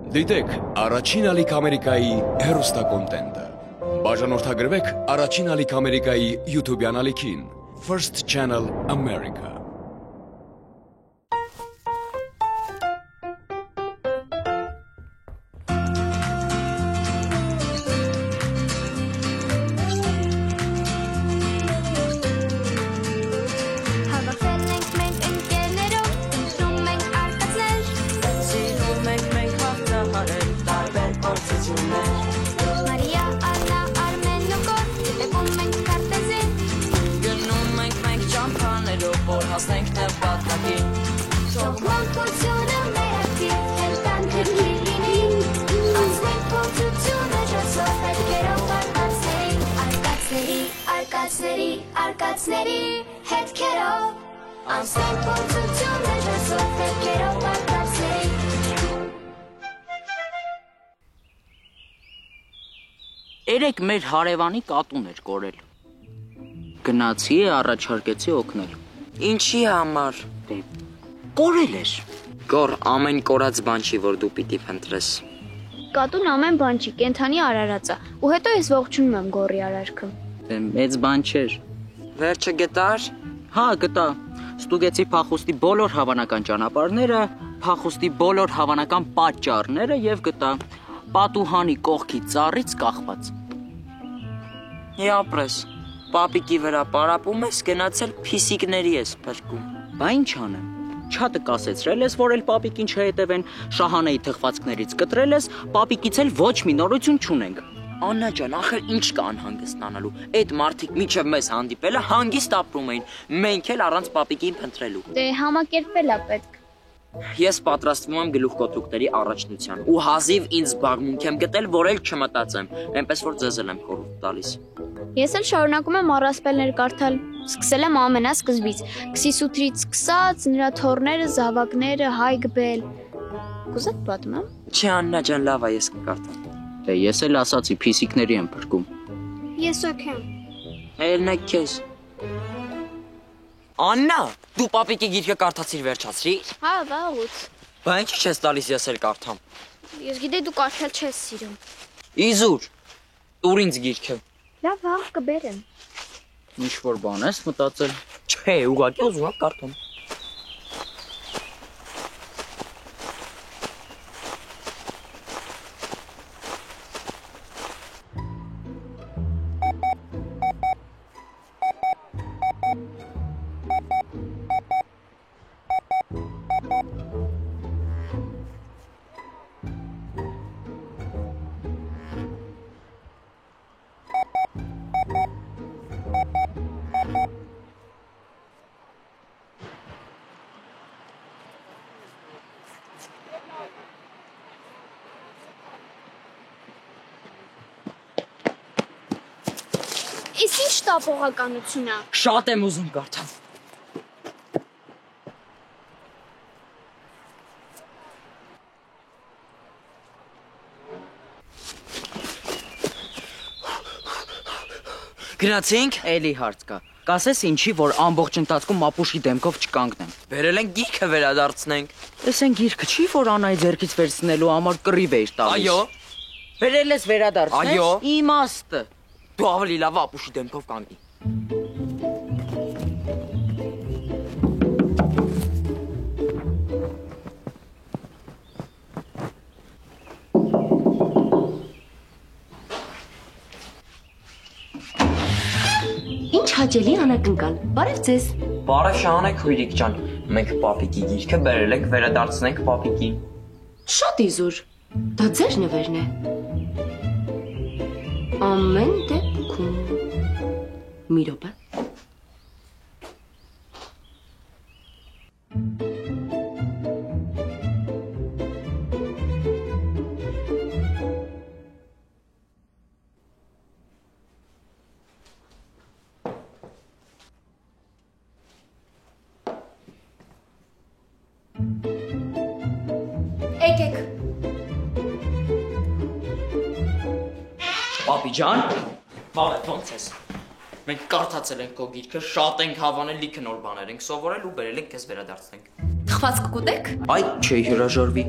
Դիտեք առաջին ալիք Ամերիկայի հեռուստակոնտենտը։ Բաժանորդագրվեք առաջին ալիք Ամերիկայի YouTube-յան ալիքին First Channel America։ Արկածների հետքերով անցնենք փորձությունը ջասով հետքերով արկածների Երեք մեր հարևանի կատուն էր կորել։ Գնացի առաջարկեցի օգնել։ Ինչի համար։ Կորել էր։ Գոր ամեն կորած բան չի, որ դու պիտի փնտրես։ Կատուն ամեն բան չի, կենթանի արարած է, ու հետո ես ողջունում եմ գորի արարքը։ Մեծ բան չէր։ Վերջը գտար։ Հա, գտա։ Ստուգեցի փախուստի բոլոր հավանական ճանապարհները, փախուստի բոլոր հավանական պատճառները եւ գտա պատուհանի կողքի ծառից կախված։ Իապրես, պապիկի վրա պարապում ես, գնացել փիսիկների ես փրկում։ Բա ինչ անեմ։ Չաթը կասեցրել ես, որ էլ պապիկին չհետևեն, Շահանեի թխվածքներից կտրել ես, պապիկից էլ ոչ մի նորություն չունենք։ Աննա ջան, ախր ինչ կա անհանգստանալու։ Այդ մարդիկ միջև մեզ հանդիպելը հանգիստ ապրում էին, մենք էլ առանց պապիկին փնտրելու։ Դե համակերպվել է պետք։ Ես պատրաստվում եմ գլուխկոտրուկների առաջնության ու հազիվ ինձ զբաղմունք եմ գտել, որ էլ չմտածեմ, այնպես որ ձեզ էլ եմ խորհուրդ տալիս։ Ես էլ շարունակում եմ առասպելներ կարդալ։ Սկսել եմ ամենասկզբից։ Քսիսութրից սկսած, նրա թոռները, զավակները, հայգբել։ Կուզեք պատմեմ։ Չէ, Աննա ջան, լավ է, ես կկարդամ։ Դե ես էլ ասացի փիսիկների եմ փրկում։ Ես օքեմ։ Ելնեք քեզ։ Աննա, դու պապիկի գիրքը կարդացիր վերջացրի։ Հա, վաղուց։ Բա ինչի՞ չես տալիս ես էլ կարդամ։ Ես գիտեի դու կարդալ չես սիրում։ Իզուր, տուր ինձ գիրքը։ Լավ, վաղ կբերեմ։ Ինչ որ բան ես մտածել։ Չէ, ուղղակի ուզում եմ կարդամ։ Իսկ ինչ տապողականություն է։ Շատ եմ ուզում կարդամ։ Գնացինք։ Էլի հարց կա։ Կասես ինչի, որ ամբողջ ընթացքում մապուշի դեմքով չկանգնեմ։ Վերել են գիրքը վերադարձնենք։ Էս են գիրքը չի, որ Անայի ձեռքից վերցնելու համար կռիվ էիր տալիս։ Այո։ Վերել ես վերադարձնել։ Այո։ Իմաստը։ Դու ավելի լավ ապուշի դեմքով կանգնի։ Ինչ հաճելի անակնկալ։ Բարև ձեզ։ Բարև Շահանեք Հույրիկ ջան։ Մենք պապիկի գիրքը բերել ենք վերադարձնենք պապիկին։ Շատ իզուր։ Դա ձեր նվերն է։ Ամեն դեպքում։ Մի րոպե։ Եկեք։ Պապի ջան, բարև, ո՞նց ես։ Մենք կարդացել ենք քո գիրքը, շատ ենք հավանել, լիքը նոր բաներ ենք սովորել ու բերել ենք քեզ վերադարձնենք։ Թխվածք կուտեք։ Այ չի հրաժարվի։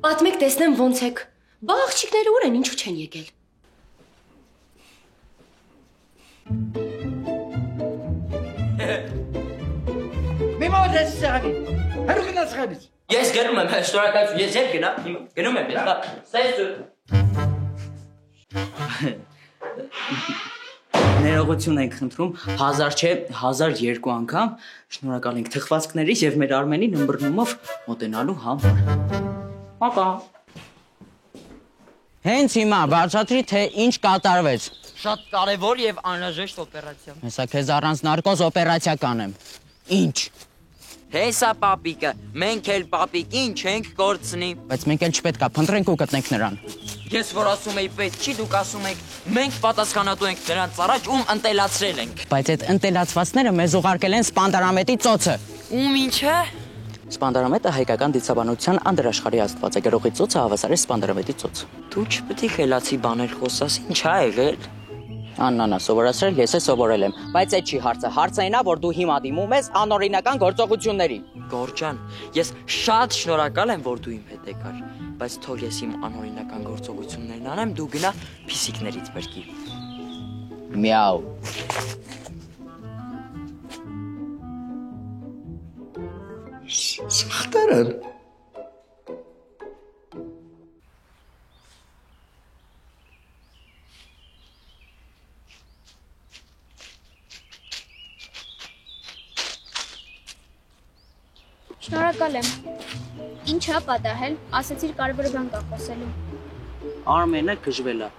Պատմեք տեսնեմ ոնց եք։ Բա աղջիկները ուր են, ինչու չեն եկել։ Մի մոտ ես սեղանին, հեռու գնաց խելից։ Ես գնում եմ, շնորհակալություն, ես ետ գնում եմ, սայս դու։ Ներողություն ենք խնդրում, 1000 չէ, 1002 անգամ շնորհակալ ենք թխվածքներից եւ մեր Արմենին ըմբռնումով մոտենալու համար։ Հակա։ Հենց հիմա բացատրի թե ինչ կատարվեց։ Շատ կարևոր եւ անհրաժեշտ օպերացիա։ Հեսա քեզ առանց նարկոզ օպերացիա կանեմ։ Ինչ։ Հեսա պապիկը, մենք էլ պապիկին չենք կորցնի։ Բայց մենք էլ չպետք է փնտրենք ու գտնենք նրան։ Ես որ ասում եի պետք չի, դուք ասում եք մենք պատասխանատու ենք նրանց առաջ, ում ընտելացրել ենք։ Բայց այդ ընտելացվածները մեզ ուղարկել են Սպանդարամետի ծոցը։ Ում ինչ է։ Սպանդարամետը հայկական դիցաբանության անդրաշխարհի աստված է, գրողի ծոցը հավասար է Սպանդարամետի ծոց։ Դու չպետք է խելացի բաներ խոսաս, ինչ ա եղել։ Աննանա, սովորացրել ես է սովորել եմ, բայց այդ չի հարցը։ Հարցը այն է, որ դու հիմա դիմում ես անօրինական գործողությունների։ Գորջան, ես շատ շնորհակալ եմ, որ դու իմ հետ եկար, բայց թող ես իմ անօրինական գործողություններն անեմ, դու գնա փիսիկներից բերքի։ Միաու։ Սխտարան։ Շնորհակալ եմ։ Ինչա պատահել, ասացիր կարևոր բան կա խոսելու։ Արմենը գժվել է։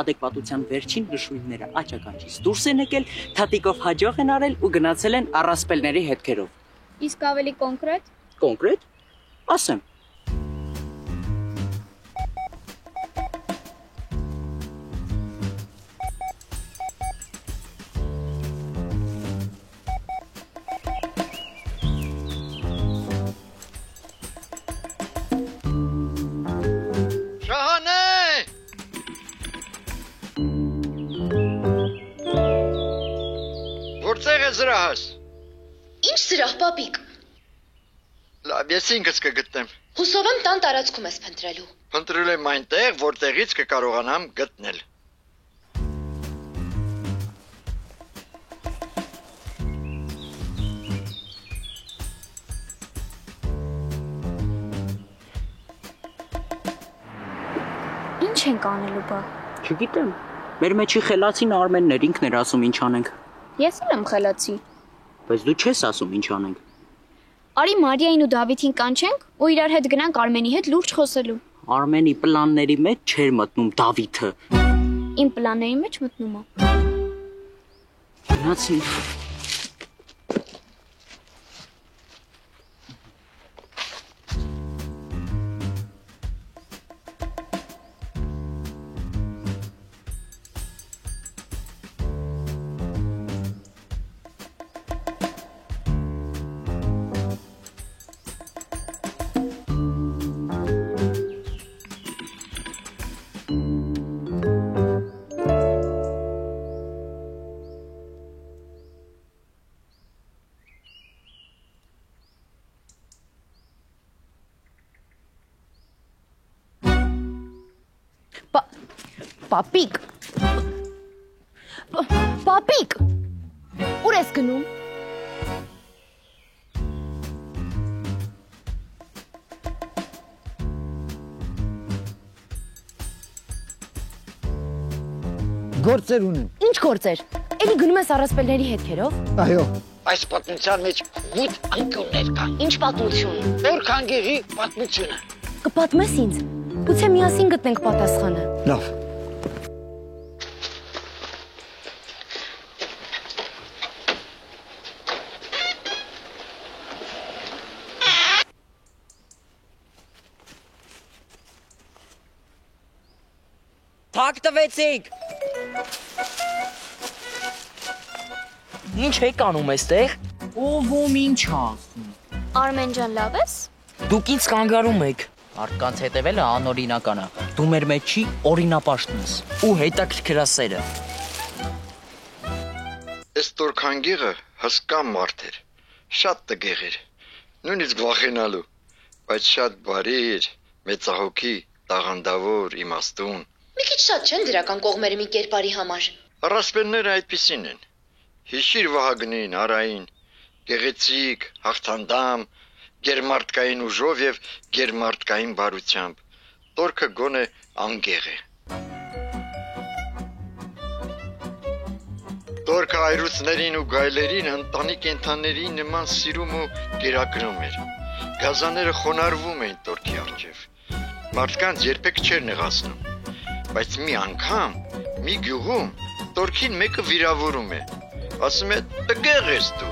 Ադեկվատության վերջին նշույլները աչականչից դուրս են եկել, թատիկով հաջող են արել ու գնացել են առասպելների հետքերով։ Իսկ ավելի կոնկրետ։ Կոնկրետ։ Ասեմ։ Որտեղ է զրահս։ Ինչ սրահ, պապիկ։ Լավ, ես ինքս կգտնեմ։ Հուսով եմ տան տարածքում ես փնտրելու։ Փնտրել եմ այնտեղ, որտեղից կկարողանամ գտնել։ Ինչ ենք անելու բա։ Չգիտեմ։ Մեր մեջի խելացին Արմեններ ինքն էր ասում ինչ անենք։ Ես էլ եմ խելացի։ Բայց դու չես ասում ինչ անենք։ Արի Մարիային ու Դավիթին կանչենք ու իրար հետ գնանք Արմենի հետ լուրջ խոսելու։ Արմենի պլանների մեջ չէր մտնում Դավիթը։ Իմ պլանների մեջ մտնում է։ Գնացի։ Պապիկ։ Պապիկ։ Ուր ես գնում։ Գործեր ունեմ։ Ինչ գործեր։ Էլի գնում ես առասպելների հետքերով։ Այո։ Այս պատմության մեջ 8 անկյուններ կան։ Ինչ պատմություն։ Որքան գեղի պատմությունը։ Կպատմես ինձ։ Գուցե միասին գտնենք պատասխանը։ Լավ։ Թակ տվեցիք։ Ինչ եք անում այստեղ։ Ով ինչ ասում։ Արմեն ջան, լավ ես։ Դուք ինձ կանգարում եք։ Մարդկանց հետևելը անօրինական է։ Դու մեր մեջի օրինապաշտն ես։ Ու հետաքրքրասերը։ Այս Տորքանգիղը հսկա մարդ էր։ Շատ տգեղ էր։ Նույնիսկ վախենալու, բայց շատ բարի էր մեծահոգի, տաղանդավոր, իմաստուն։ Մի քիչ շատ չեն դրական կողմերը մի կերպարի համար։ Առասպելները այդպիսին են։ Հիշիր Վահագնին, Արային, գեղեցիկ, հաղթանդամ, գերմարտկային ուժով եւ գերմարտկային բարությամբ։ Տորքը գոնե անգեղ է։ Տորքը այրուցներին ու գայլերին ընտանի կենթանների նման սիրում ու գերակրում էր։ Գազաները խոնարհվում էին տորքի առջև։ Մարդկանց երբեք չէր նեղացնում, բայց մի անգամ, մի գյուղում տորքին մեկը վիրավորում է։ Ասում է՝ «Տգեղ ես դու»։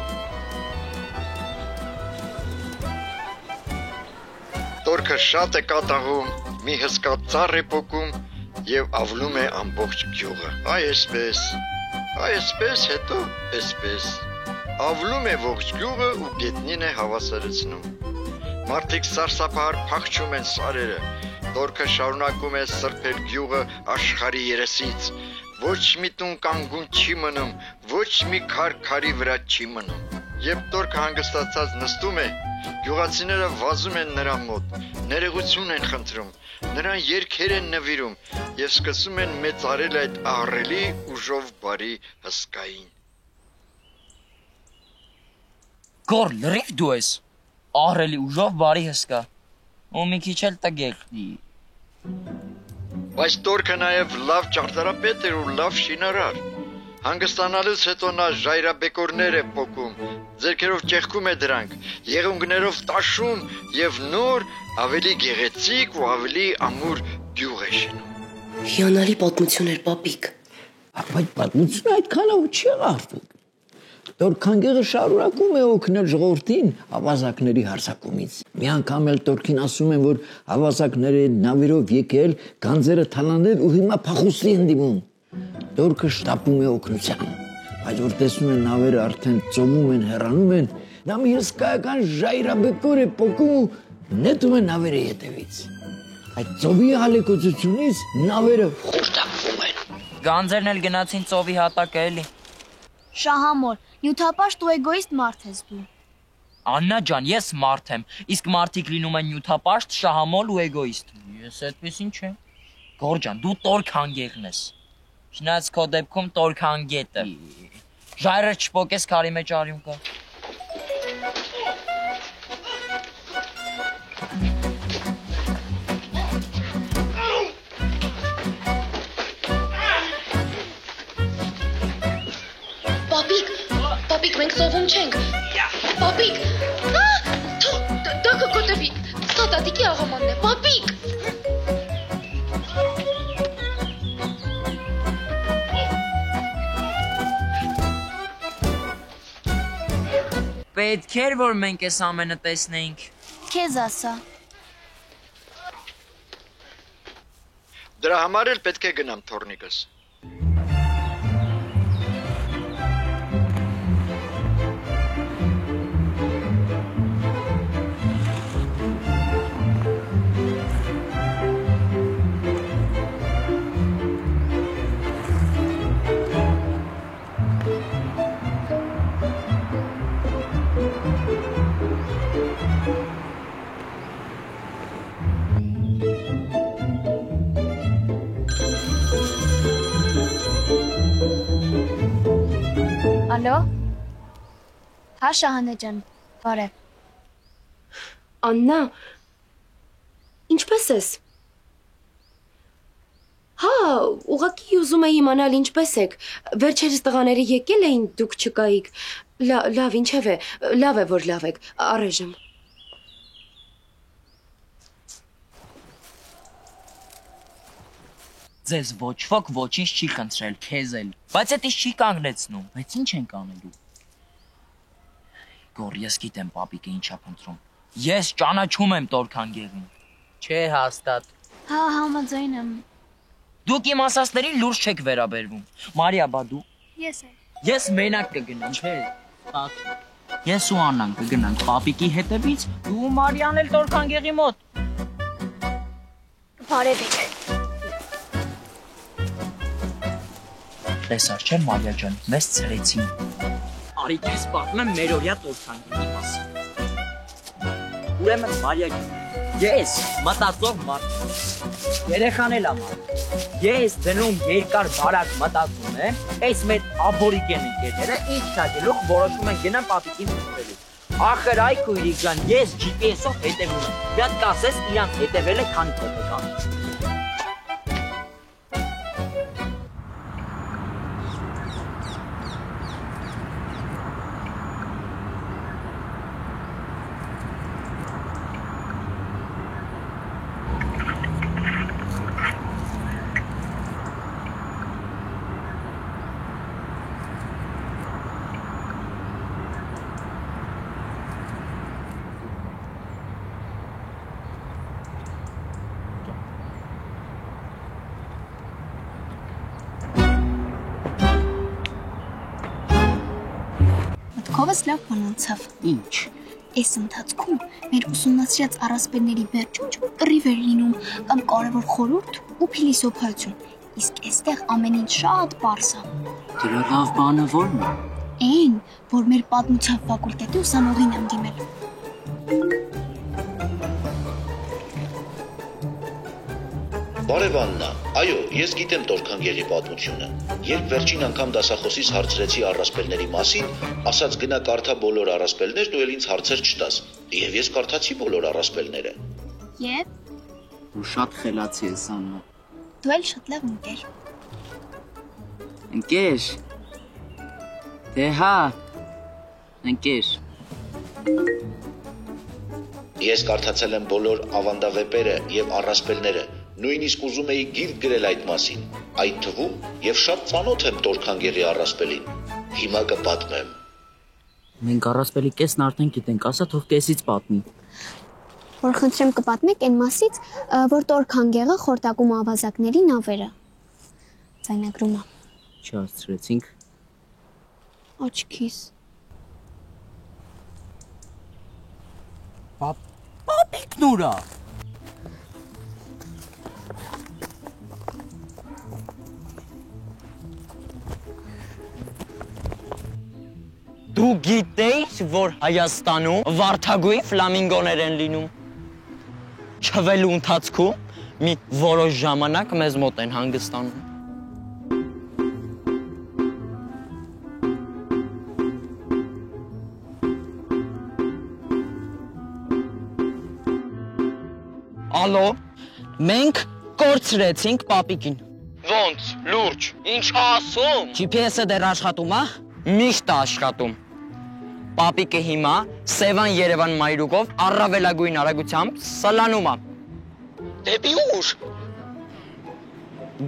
Տորքը շատ է կատաղում, մի հսկա ծառ է պոկում եւ ավլում է ամբողջ գյուղը։ Այսպես, հետո էսպես։ Ավլում է ողջ գյուղը ու գետնին է հավասարեցնում։ Մարդիկ սարսափահար փախչում են սարերը։ Տորքը շարունակում է սրբել գյուղը աշխարհի երեսից։ Ոչ մի տուն կանգուն չի մնում, ոչ մի քար քարի վրա չի մնում։ Երբ տորքը հանգստացած նստում է, գյուղացիները վազում են նրա մոտ, ներողություն են խնդրում, նրան երգեր են նվիրում եւ սկսում են մեծարել այդ ահռելի ուժով բարի հսկային։ Գոր լրիվ դու ես։ Ահռելի ուժով բարի հսկա։ Ու մի քիչ էլ տգեղնի։ Բայց տորքը նաեւ լավ ճարտարապետ էր ու լավ շինարար։ Հանգստանալուց հետո նա ժայռաբեկորներ է պոկում, ձեռքերով ճեղքում է դրանք, եղունգներով տաշում եւ նոր ավելի գեղեցիկ ու ավելի ամուր գյուղ է շինում։ Հիանալի պատմություն էր, պապիկ։ Բայց պատմությունը այդքան ու չի եղավ։ Տորքանգեղը շարունակում է օգնել ժողովրդին ավազակների հարձակումից։ Մի անգամ էլ տորքին ասում են, որ ավազակները նավիրով եկել, գանձերը թալանել ու հիմա փախուստի են դիմում։ Տորքը շտապում է օգնության, բայց որ տեսնում են նավերը արդեն ծովում են, հեռանում են, նա մի հսկայական ժայռաբեկոր է պոկում ու նետում է նավերի հետևից։ Այդ ծովի հալեկոծությունից նավերը խորտակվում են։ Գանձերն էլ գնացին ծովի հատակը էլի։ Շահամոլ, նյութապաշտ ու էգոիստ մարդ ես դու։ Աննա ջան, ես մարդ եմ, իսկ մարդիկ լինում են նյութապաշտ, շահամոլ ու էգոիստ։ Ես այդպեսին չեմ։ Գոր ջան, դու տորքանգեղն ես։ Չնայած քո դեպքում տորքանգետը։ Ժայռը չպոկես քարի մեջ արյուն կա։ Պապիկ, մենք սովում չենք։ Պապիկ, դա կկոտևի, սա տատիկի աղամանն է, պապիկ։ Պետք էր, որ մենք այս ամենը տեսնեինք։ Քեզ ասա։ Դրա համար էլ պետք է գնամ թորնիկս։ Ալո։ Հա Շահանե ջան, բարև։ Աննա, ինչպես ես։ Հա, ուղղակի ուզում էի իմանալ ինչպես եք։ Վերջերս տղաները եկել էին, դուք չկայիք։ Լավ, ինչև է, լավ է, որ լավ եք, առայժմ։ Ձեզ ոչ ոք ոչինչ չի խնդրել, քեզ էլ։ Բայց դա չի կանգնեցնում, բայց ինչ ենք անելու։ Գոր, ես գիտեմ պապիկը ինչա փնտրում։ Ես ճանաչում եմ տորքանգեղին։ Չէ, հաստատ։ Հա, համաձայն եմ։ Դուք իմ ասածներին լուրջ չեք վերաբերվում։ Մարիա, բա դու։ Ես էլ։ Ես մենակ կգնամ, չէ։ Ես ու Աննան կգնանք պապիկի հետևից, դու ու Մարիան էլ տորքանգեղի մոտ։ Բարևիկ։ Տեսար չէ Մարիա ջան, մեզ ցրեցին։ Արի քեզ պատմեմ մեր օրյա տորքանգեղի մասին։ Ուրեմն Մարիա ջան, Ես մտածող մարդ։ Երեխան էլ ամար։ Ես դնում երկար բարակ մտածում եմ, այս մեր աբորիգեն ընկերները ինչ չագելով որոշում են գնան պապիկին ուղղելու։ Ախր այ քույրիկ ջան, ես GPS-ով հետևում եմ։ Մի հատ կասես իրանք հետևել է քանի փոթական։ Մտքովս լավ բան անցավ։ Ինչ։ Այս ընթացքում մեր ուսումնասիրած առասպելների վերջում ինչ-որ կռիվ էր լինում կամ կարևոր խորհուրդ ու փիլիսոփայություն։ Իսկ այստեղ ամեն ինչ շատ պարզ է։ Դրա լավ բանը ո՞րն է։ Այն, որ մեր պատմության ֆակուլտետի ուսանողին եմ դիմել։ Բարև Աննա, այո, ես գիտեմ Տորքանգեղի պատմությունը։ Երբ վերջին անգամ դասախոսից հարցրեցի առասպելների մասին, ասաց գնա կարդա բոլոր առասպելներն ու էլ ինձ հարցեր չտաս։ Եվ ես կարդացի բոլոր առասպելները։ Եվ Ու շատ խելացի ես Աննա։ դու էլ շատ լավ ընկեր։ Ընկեր։ Դե հա։ Ընկեր։ Ես կարդացել եմ բոլոր ավանդավեպերը եւ առասպելները, նույնիսկ ուզում էի գիրք գրել այդ մասին, այդ թվում եւ շատ ծանոթ եմ Տորքանգեղի առասպելին։ Հիմա կպատմեմ։ Մենք առասպելի կեսն արդեն գիտենք, ասա թող կեսից պատմի։ Որ խնդրեմ կպատմեք այն մասից, որ Տորքանգեղը խորտակում ավազակների նավերը։ Ձայնագրումը։ Չհասցրեցինք։ Աչքիս։ Պապիկն ուրա։ Դու գիտեիր, որ Հայաստանում վարդագույն ֆլամինգոներ են լինում։ Չվելու ընթացքում մի որոշ ժամանակ մեզ մոտ են հանգստանում։ Ալո, մենք կորցրեցինք պապիկին։ Ոնց, լուրջ, ինչ ասում։ GPS-ը դեռ աշխատում է։ Միշտ է աշխատում։ Պապիկը հիմա Սևան Երևան մայրուկով առավելագույն արագությամբ սլանում է։ Դեպի ուր։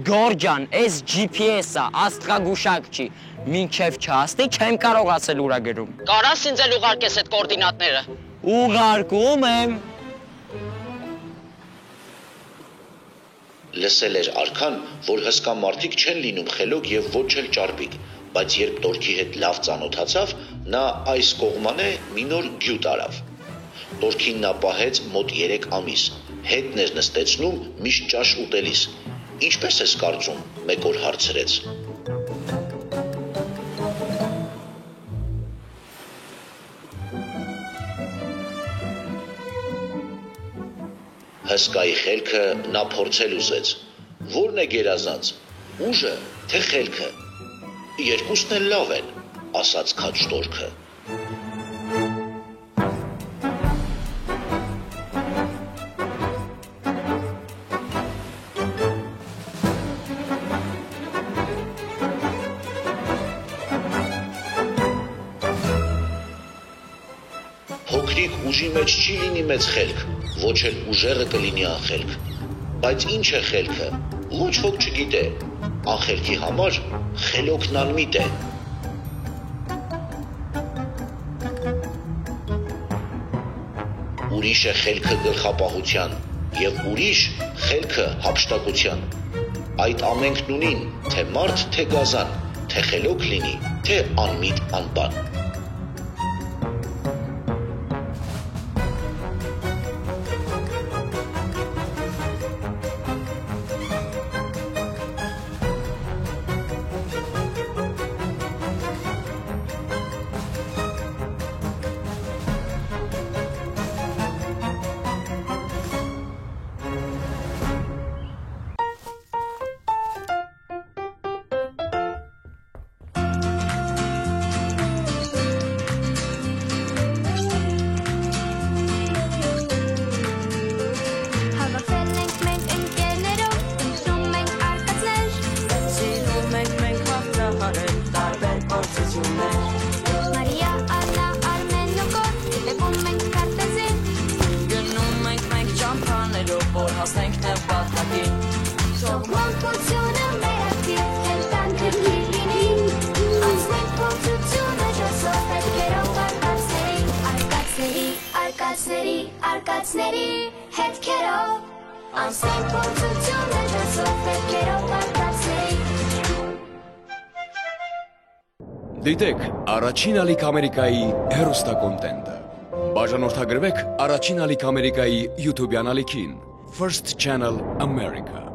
Գորջան, այս GPS-ը աստղագուշակ չի։ Մինչև չհասնի, չեմ կարող ասել ուրա գրում։ Կարաս ինձ էլ ուղարկես այդ կոորդինատները։ Ուղարկում եմ։ Լսել էր արքան, որ հսկա մարդիկ չեն լինում խելոք եւ ոչ էլ ճարպիկ, բայց երբ Տորքի հետ լավ ծանոթացավ, նա այս կողմանե մի նոր գյուտ արավ։ Տորքին նա պահեց մոտ 3 ամիս, հետն էր նստեցնում միշտ ճաշ ուտելիս։ Ինչպես ես կարծում, մեկ օր հարցրեց։ Հսկայի խելքը նա փորձել ուզեց։ Ո՞րն է գերազանց, ուժը, թե խելքը։ Երկուսն էլ լավ են, ասաց քաջ Տորքը։ Փոքրիկ ուժի մեջ չի լինի մեծ խելք, ոչ էլ ուժերը կլինի անխելք։ Բայց ինչ է խելքը, ոչ ոք չգիտե, անխելքի համար խելոքն անմիտ է։ Ուրիշ է խելքը գլխապահության և ուրիշ խելքը հափշտակության։ Այդ ամենքն ունին, թե մարդ, թե գազան, թե խելոք լինի, թե անմիտ անբան։ բացակին Թող մանկությունը մերակվի, հենց քրքիր լինի Անցնենք փորձությունը ջոսով հետքերով արկածների հետքերով Անցնենք փորձությունը ջոսով հետքերով արկածների Դիտեք առաջին ալիք Ամերիկայի հեռուստակոնտենտը։ Բաժանորդագրվեք առաջին ալիք Ամերիկայի YouTube-յան ալիքին First Channel America։